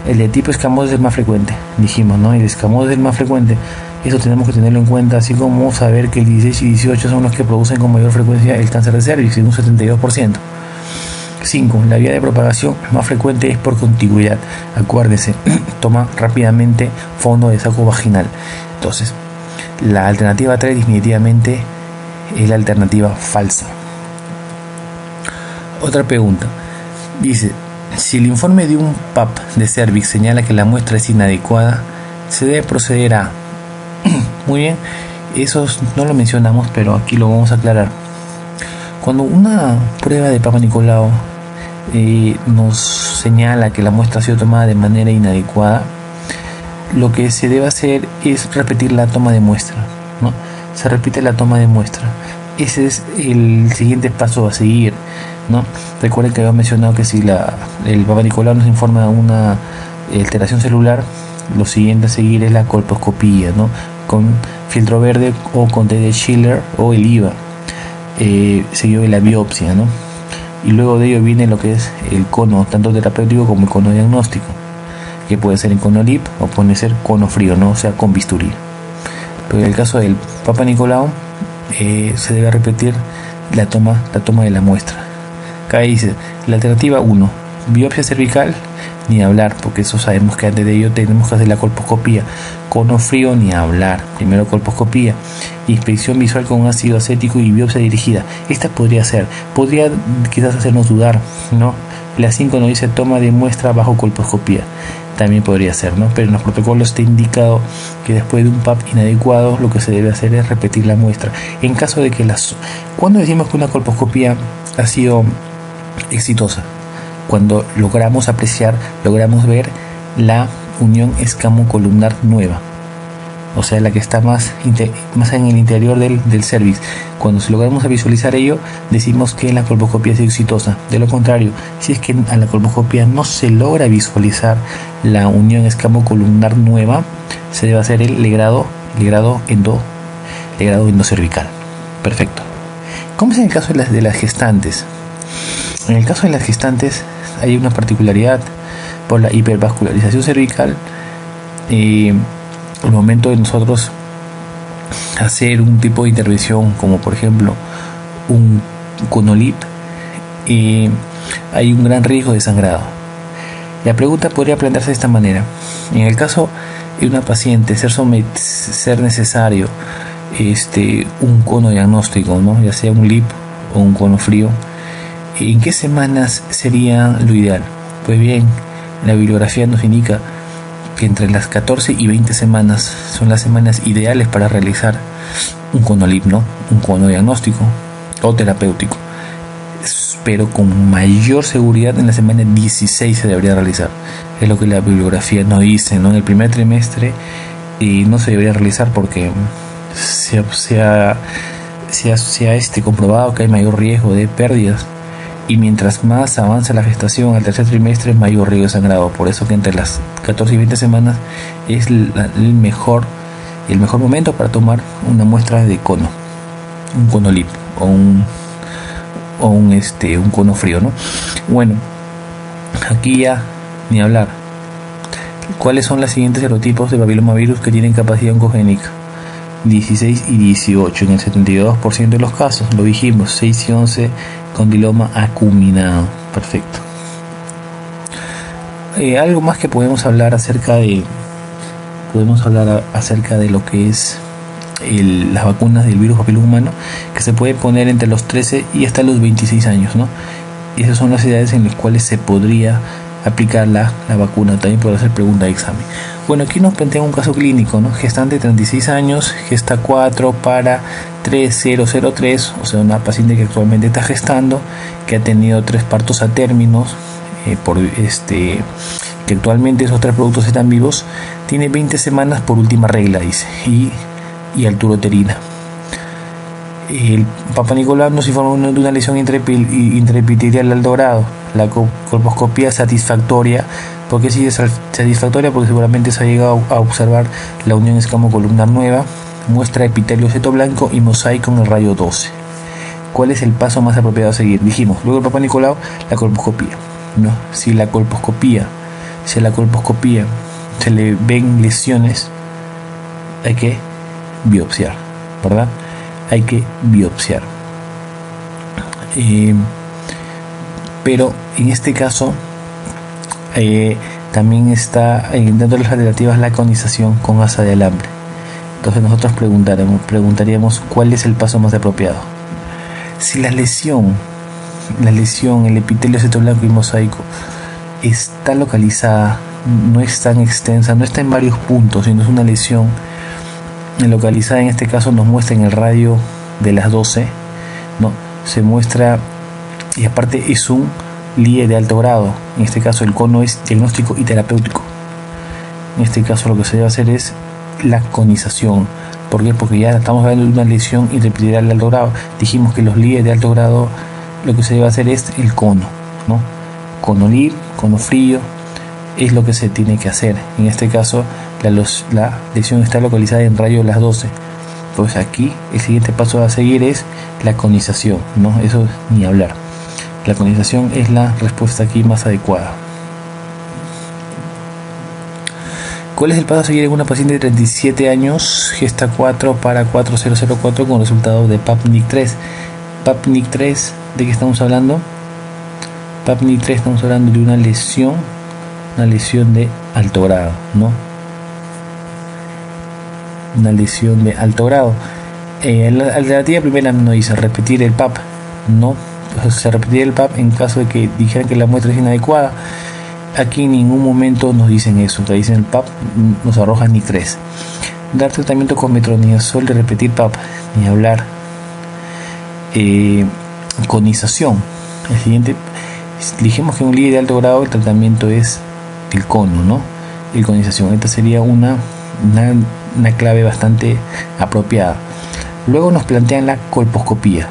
El de tipo escamoso es el más frecuente, dijimos, ¿no? El escamoso es el más frecuente. Eso tenemos que tenerlo en cuenta, así como saber que el 16 y 18 son los que producen con mayor frecuencia el cáncer de cervix, en un 72%. 5. La vía de propagación más frecuente es por contigüidad. Acuérdese, toma rápidamente fondo de saco vaginal. Entonces, la alternativa 3 definitivamente es la alternativa falsa. Otra pregunta. Dice, si el informe de un PAP de cervix señala que la muestra es inadecuada, se debe proceder a... Muy bien, eso no lo mencionamos, pero aquí lo vamos a aclarar. Cuando una prueba de Papa Nicolau nos señala que la muestra ha sido tomada de manera inadecuada, lo que se debe hacer es repetir la toma de muestra, ¿no? Se repite la toma de muestra. Ese es el siguiente paso a seguir, ¿no? Recuerden que había mencionado que si el Papa Nicolau nos informa de una alteración celular, lo siguiente a seguir es la colposcopía, ¿no? Con filtro verde o con T de Schiller o el IVA, seguido de la biopsia, ¿no? Y luego de ello viene lo que es el cono, tanto terapéutico como el cono diagnóstico, que puede ser en cono LIP o puede ser cono frío, ¿no? O sea, con bisturí. Pero en el caso del Papa Nicolau, se debe repetir la toma de la muestra. Acá dice, la alternativa 1, biopsia cervical, ni hablar, porque eso sabemos que antes de ello tenemos que hacer la colposcopía. Cono frío, ni hablar, primero colposcopía. Inspección visual con ácido acético y biopsia dirigida. Esta podría quizás hacernos dudar, ¿no? La 5 nos dice toma de muestra bajo colposcopía. También podría ser, ¿no? Pero en los protocolos está indicado que después de un PAP inadecuado, lo que se debe hacer es repetir la muestra. En caso de que cuando decimos que una colposcopía ha sido exitosa, cuando logramos ver la unión escamocolumnar nueva, o sea, la que está más en el interior del cervix. Cuando logramos visualizar ello, decimos que la colposcopía ha sido exitosa. De lo contrario, si es que a la colposcopía no se logra visualizar la unión escamocolumnar nueva, se debe hacer el legrado endocervical. Perfecto. ¿Cómo es en el caso de las gestantes? En el caso de las gestantes hay una particularidad por la hipervascularización cervical. Al momento de nosotros hacer un tipo de intervención, como por ejemplo un conolip, hay un gran riesgo de sangrado. La pregunta podría plantearse de esta manera: en el caso de una paciente ser necesario un cono diagnóstico, ¿no? Ya sea un LIP o un cono frío, ¿en qué semanas sería lo ideal? Pues bien, la bibliografía nos indica que entre las 14 y 20 semanas son las semanas ideales para realizar un conolip, ¿no? Un cono diagnóstico o terapéutico. Pero con mayor seguridad en la semana 16 se debería realizar. Es lo que la bibliografía nos dice, ¿no? En el primer trimestre no se debería realizar porque se ha comprobado que hay mayor riesgo de pérdidas. Y mientras más avanza la gestación al tercer trimestre, mayor riesgo de sangrado. Por eso que entre las 14 y 20 semanas es el mejor momento para tomar una muestra de cono, un conolip o un cono frío, ¿no? Bueno, aquí ya ni hablar. ¿Cuáles son los siguientes serotipos de papilomavirus que tienen capacidad oncogénica? 16 y 18 en el 72% de los casos, lo dijimos. 6 y 11 condiloma acuminado. Perfecto. Algo más que podemos hablar acerca de lo que es las vacunas del virus papiloma humano, que se puede poner entre los 13 y hasta los 26 años, ¿no? Y esas son las edades en las cuales se podría aplicar la vacuna. También puede hacer pregunta de examen. Bueno, aquí nos plantea un caso clínico, ¿no? Gestante de 36 años, gesta 4 para 3003, o sea, una paciente que actualmente está gestando, que ha tenido 3 partos a términos, que actualmente esos 3 productos están vivos, tiene 20 semanas por última regla, dice, y altura uterina. El Papa Nicolau nos informó de una lesión intraepitelial al dorado. La colposcopía satisfactoria. ¿Por qué sigue satisfactoria? Porque seguramente se ha llegado a observar la unión escamocolumnar nueva, muestra epitelio seto blanco y mosaico en el rayo 12. ¿Cuál es el paso más apropiado a seguir? Dijimos, luego el Papa Nicolau, la colposcopía, ¿no? Si a la colposcopía se le ven lesiones, hay que biopsiar, ¿verdad? Hay que biopsiar. Pero en este caso también está dentro de las alternativas la conización con asa de alambre. Entonces nosotros preguntaríamos cuál es el paso más apropiado. Si la lesión, el epitelio citoblanco y mosaico está localizada, no es tan extensa, no está en varios puntos, sino es una lesión localizada, en este caso nos muestra en el radio de las 12, ¿no? Se muestra, y aparte es un LIE de alto grado. En este caso el cono es diagnóstico y terapéutico. En este caso lo que se debe hacer es la conización. ¿Por qué? Porque ya estamos hablando de una lesión intraepitelial de alto grado. Dijimos que los LIE de alto grado lo que se debe hacer es el cono, ¿no? Cono LIR, cono frío, es lo que se tiene que hacer. En este caso la lesión está localizada en radio de las 12. Entonces aquí el siguiente paso a seguir es la conización, ¿no? Eso ni hablar. La conización es la respuesta aquí más adecuada. ¿Cuál es el paso a seguir en una paciente de 37 años, gesta 4 para 4004 con resultado de PAP-NIC3? PAP-NIC3, ¿de qué estamos hablando? PAP-NIC3 estamos hablando de una lesión de alto grado, ¿no? Una lesión de alto grado. La alternativa primera no dice repetir el PAP, no. Se repetiría el PAP en caso de que dijeran que la muestra es inadecuada. Aquí en ningún momento nos dicen eso. Te dicen el PAP, nos arroja NIC3. Dar tratamiento con metronidazol de repetir PAP, ni hablar. Conización. El siguiente, dijimos que en un LIE de alto grado el tratamiento es el cono, ¿no? El conización. Esta sería una clave bastante apropiada. Luego nos plantean la colposcopía.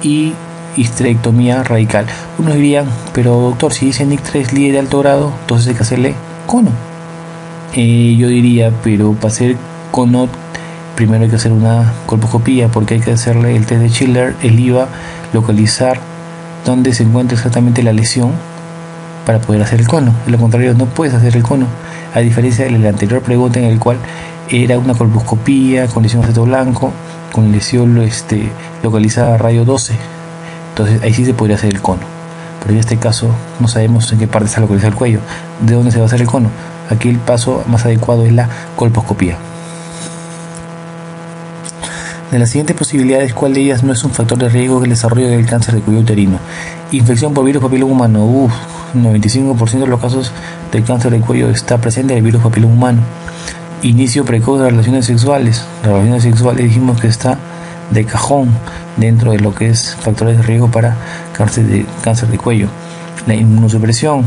Y histerectomía radical. Unos dirían, pero doctor, si dice NIC3 LIE de alto grado, entonces hay que hacerle cono. Yo diría, pero para hacer cono primero hay que hacer una colposcopía, porque hay que hacerle el test de Schiller, el IVA, localizar dónde se encuentra exactamente la lesión para poder hacer el cono. De lo contrario no puedes hacer el cono, a diferencia de la anterior pregunta en el cual era una colposcopía con lesión citoblanco, con lesión localizada a radio 12. Entonces ahí sí se podría hacer el cono, pero en este caso no sabemos en qué parte está localizado el cuello, de dónde se va a hacer el cono. Aquí el paso más adecuado es la colposcopía. De las siguientes posibilidades, ¿cuál de ellas no es un factor de riesgo del desarrollo del cáncer de cuello uterino? Infección por virus papiloma humano. 95% de los casos de cáncer de cuello está presente el virus papiloma humano. Inicio precoz de relaciones sexuales. Las relaciones sexuales dijimos que está de cajón dentro de lo que es factores de riesgo para cáncer de cuello. La inmunosupresión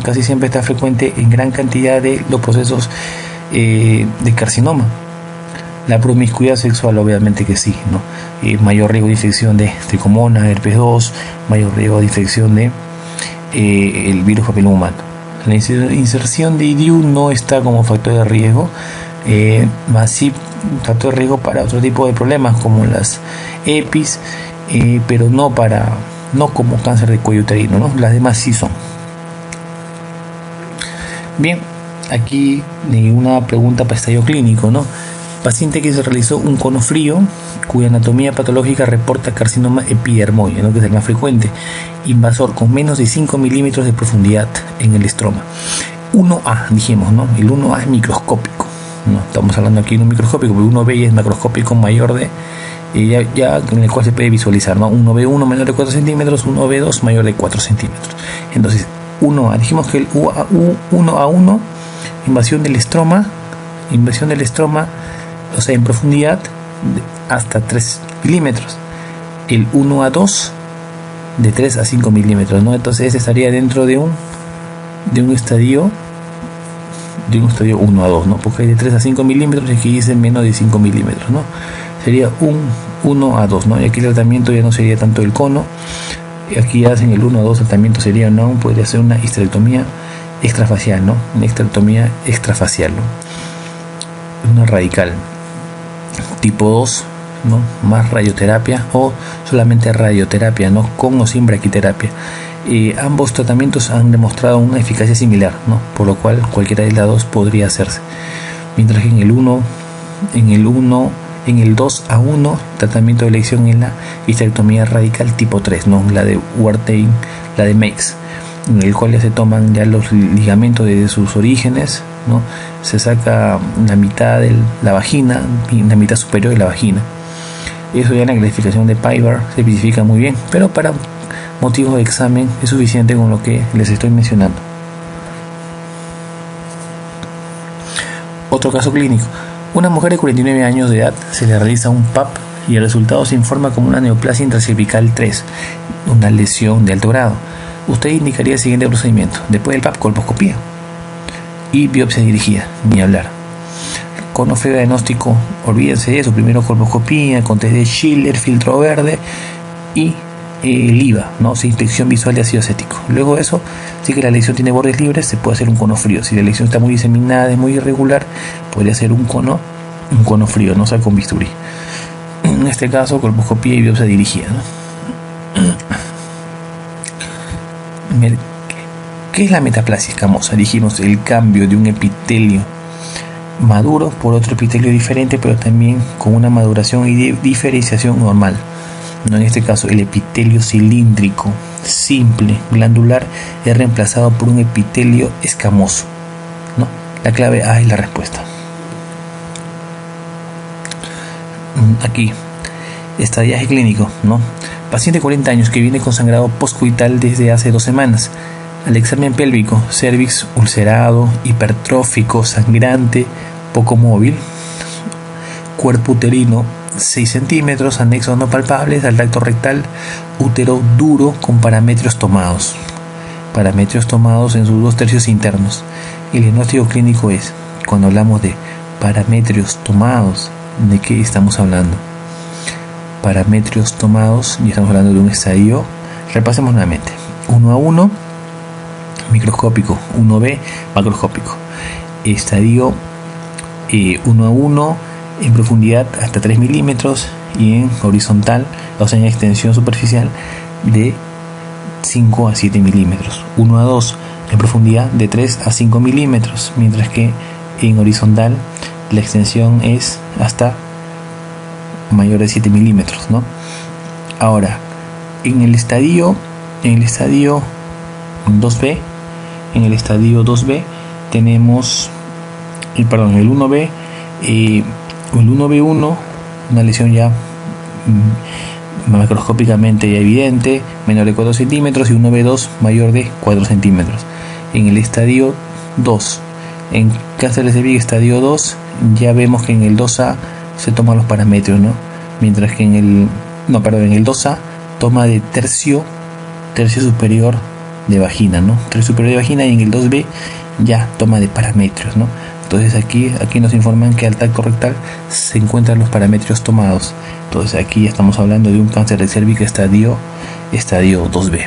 casi siempre está frecuente en gran cantidad de los procesos de carcinoma. La promiscuidad sexual, obviamente que sí, ¿no? Mayor riesgo de infección de tricomonas, herpes 2, mayor riesgo de infección de el virus papiloma humano. La inserción de IDU no está como factor de riesgo, más sí factor de riesgo para otro tipo de problemas como las EPIs, pero no como cáncer de cuello uterino, ¿no? Las demás sí son. Bien, aquí una pregunta para estallido clínico, ¿no? Paciente que se realizó un cono frío cuya anatomía patológica reporta carcinoma epidermoide, ¿no? Que es el más frecuente, invasor con menos de 5 milímetros de profundidad en el estroma. 1A, dijimos, ¿no? El 1A es microscópico, ¿no? Estamos hablando aquí de un microscópico, porque 1B es macroscópico mayor de, ya en el cual se puede visualizar, ¿no? 1B1 menor de 4 centímetros, 1B2 mayor de 4 centímetros. Entonces, 1A, dijimos que el 1A1, invasión del estroma, o sea, en profundidad hasta 3 milímetros. El 1A2 de 3 a 5 milímetros, ¿no? Entonces ese estaría dentro de un estadio 1A2, ¿no? Porque hay de 3 a 5 milímetros y aquí dice menos de 5 milímetros, ¿no? Sería un 1A2, ¿no? Y aquí el tratamiento ya no sería tanto el cono. Y aquí hacen el 1A2, tratamiento sería, ¿no? Podría ser una histerectomía extrafacial, ¿no? Una histerectomía extrafacial, ¿no? Una radical. Tipo 2, ¿no? Más radioterapia o solamente radioterapia, ¿no? Con o sin braquiterapia. Ambos tratamientos han demostrado una eficacia similar, ¿no? Por lo cual cualquiera de las dos podría hacerse. Mientras que en el 2A1, tratamiento de elección es la histerectomía radical tipo 3, ¿no? La de Wartime, la de Meix, en el cual ya se toman ya los ligamentos de sus orígenes, ¿no? Se saca la mitad de la vagina y la mitad superior de la vagina. Eso ya en la clasificación de Piper se especifica muy bien, pero para motivos de examen es suficiente con lo que les estoy mencionando. Otro caso clínico: una mujer de 49 años de edad se le realiza un PAP y el resultado se informa como una neoplasia intracervical 3, una lesión de alto grado. Usted indicaría el siguiente procedimiento: después del PAP, colposcopía y biopsia dirigida, ni hablar. Con feo diagnóstico, olvídense de eso. Primero colposcopía con test de Schiller, filtro verde y el IVA, ¿no? Inspección visual de ácido acético. Luego de eso, si que la lesión tiene bordes libres, se puede hacer un cono frío. Si la lesión está muy diseminada, es muy irregular, podría ser un cono frío, no sea con bisturí. En este caso, colposcopía y biopsia dirigida, ¿no? ¿Qué es la metaplasia escamosa? Dijimos el cambio de un epitelio maduro por otro epitelio diferente, pero también con una maduración y diferenciación normal, ¿no? En este caso, el epitelio cilíndrico simple glandular es reemplazado por un epitelio escamoso, ¿no? La clave A es la respuesta. Aquí, estadiaje clínico, ¿no? Paciente de 40 años que viene con sangrado postcoital desde hace 2 semanas. Al examen pélvico, cervix ulcerado, hipertrófico, sangrante, poco móvil, cuerpo uterino 6 centímetros, anexos no palpables al tracto rectal, útero duro con parametrios tomados en sus 2/3 internos. El diagnóstico clínico es, cuando hablamos de parametrios tomados, ¿de qué estamos hablando? Parametrios tomados, y estamos hablando de un estadio. Repasemos nuevamente: 1A1 microscópico, 1B macroscópico. Estadio 1A1 en profundidad hasta 3 milímetros y en horizontal, o sea en extensión superficial, de 5 a 7 milímetros. 1A2 en profundidad de 3 a 5 milímetros, mientras que en horizontal la extensión es hasta mayor de 7 milímetros, ¿no? Ahora, en el estadio 2B, tenemos el 1B, el 1B1, una lesión ya macroscópicamente evidente, menor de 4 centímetros, y 1B2 mayor de 4 centímetros. En el estadio 2, en cáncer de cervix estadio 2, ya vemos que en el 2A se toman los parámetros, ¿no? Mientras que en el 2A toma de tercio superior de vagina, ¿no? Tercio superior de vagina, y en el 2B ya toma de parámetros, ¿no? Entonces aquí nos informan que al tracto rectal se encuentran los parámetros tomados. Entonces aquí ya estamos hablando de un cáncer de cervix estadio 2B.